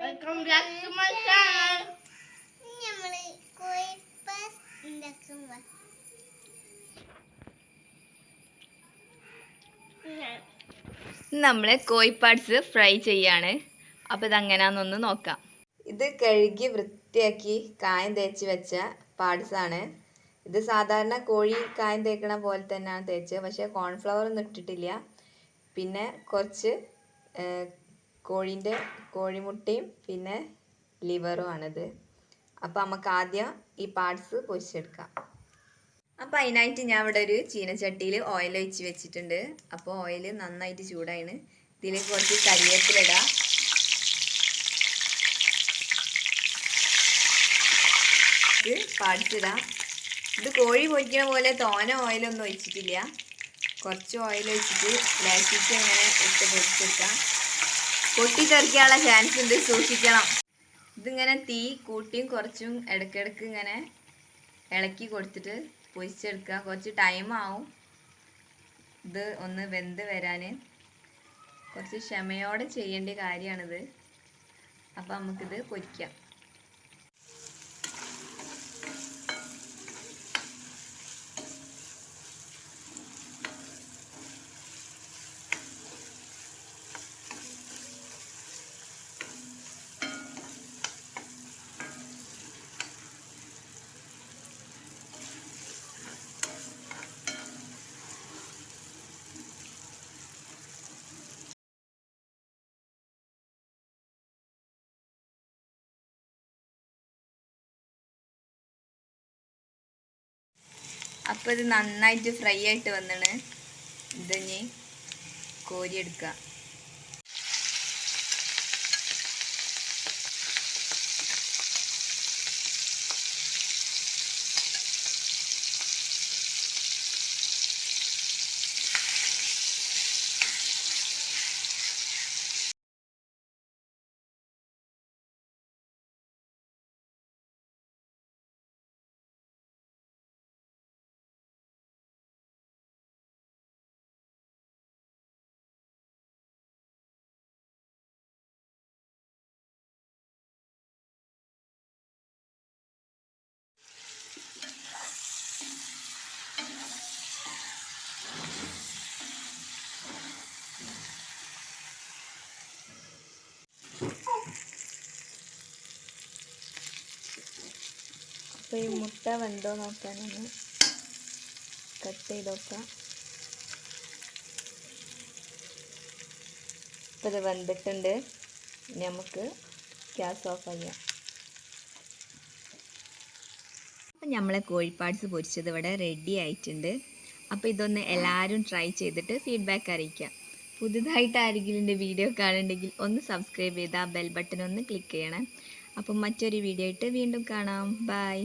Welcome back to my channel. നമ്മള് കോഴി pass ഉണ്ടാക്കുമ്പോൾ നമ്മള് കോഴി പാർട്സ് ഫ്രൈ ചെയ്യാണ്. അപ്പോൾ ഇതെങ്ങനെയാണെന്നൊന്ന് നോക്കാം. ഇത് കഴുകി വൃത്തിയാക്കി കായം തേച്ച് വെച്ച പാർട്സ് ആണ്. ഇത് സാധാരണ കോഴി കായം തേക്കണ പോലെ തന്നെയാണ് തേച്ചത്, പക്ഷേ കോൺഫ്ലവർ ഒന്നും ഇട്ടിട്ടില്ല. പിന്നെ കുറച്ച് കോഴിമുട്ടയും പിന്നെ ലിവറും ആണിത്. അപ്പോൾ നമുക്ക് ആദ്യം ഈ പാർട്സ് പൊരിച്ചെടുക്കാം. അപ്പോൾ അതിനായിട്ട് ഞാൻ ഇവിടെ ഒരു ചീനച്ചട്ടിയിൽ ഓയിൽ ഒഴിച്ച് വെച്ചിട്ടുണ്ട്. അപ്പോൾ ഓയിൽ നന്നായിട്ട് ചൂടായിന്. ഇതിലേക്ക് കുറച്ച് കരിവേപ്പിലിടാം. പാർട്സ് ഇടാം. ഇത് കോഴി പൊരിക്കണ പോലെ തോനെ ഓയിലൊന്നും ഒഴിച്ചിട്ടില്ല. കുറച്ച് ഓയിൽ ഒഴിച്ചിട്ട് ലേശിച്ച് ഇങ്ങനെ ഇട്ട് പൊരിച്ചെടുക്കാം. പൊട്ടിത്തെറിക്കാനുള്ള ചാൻസ് ഉണ്ട്, സൂക്ഷിക്കണം. ഇതിങ്ങനെ തീ കൂട്ടിയും കുറച്ചും ഇടയ്ക്കിടയ്ക്ക് ഇങ്ങനെ ഇളക്കി കൊടുത്തിട്ട് പൊരിച്ചെടുക്കുക. കുറച്ച് ടൈമാവും ഇത് ഒന്ന് വെന്ത് വരാൻ. കുറച്ച് ക്ഷമയോടെ ചെയ്യേണ്ട കാര്യമാണിത്. അപ്പോൾ നമുക്കിത് പൊരിക്കാം. അപ്പോൾ ഇത് നന്നായിട്ട് ഫ്രൈ ആയിട്ട് വന്നിണ്. ഇതിനി കോരിയെടുക്കുക. അപ്പോൾ ഈ മുട്ട വെന്തോ നോക്കാനൊന്ന് കട്ട് ചെയ്ത് നോക്കാം. അപ്പോൾ ഇത് വെന്തിട്ടുണ്ട്. നമുക്ക് ഗ്യാസ് ഓഫ് ചെയ്യാം. അപ്പം നമ്മളെ കോഴിപ്പാട്സ് പൊരിച്ചത് ഇവിടെ റെഡി ആയിട്ടുണ്ട്. അപ്പോൾ ഇതൊന്ന് എല്ലാവരും ട്രൈ ചെയ്തിട്ട് ഫീഡ്ബാക്ക് അറിയിക്കാം. പുതുതായിട്ട് ആരെങ്കിലും എൻ്റെ വീഡിയോ കാണുന്നുണ്ടെങ്കിൽ ഒന്ന് സബ്സ്ക്രൈബ് ചെയ്ത് ആ ബെൽ ബട്ടൺ ഒന്ന് ക്ലിക്ക് ചെയ്യണം. അപ്പം മറ്റൊരു വീഡിയോ ആയിട്ട് വീണ്ടും കാണാം. ബൈ.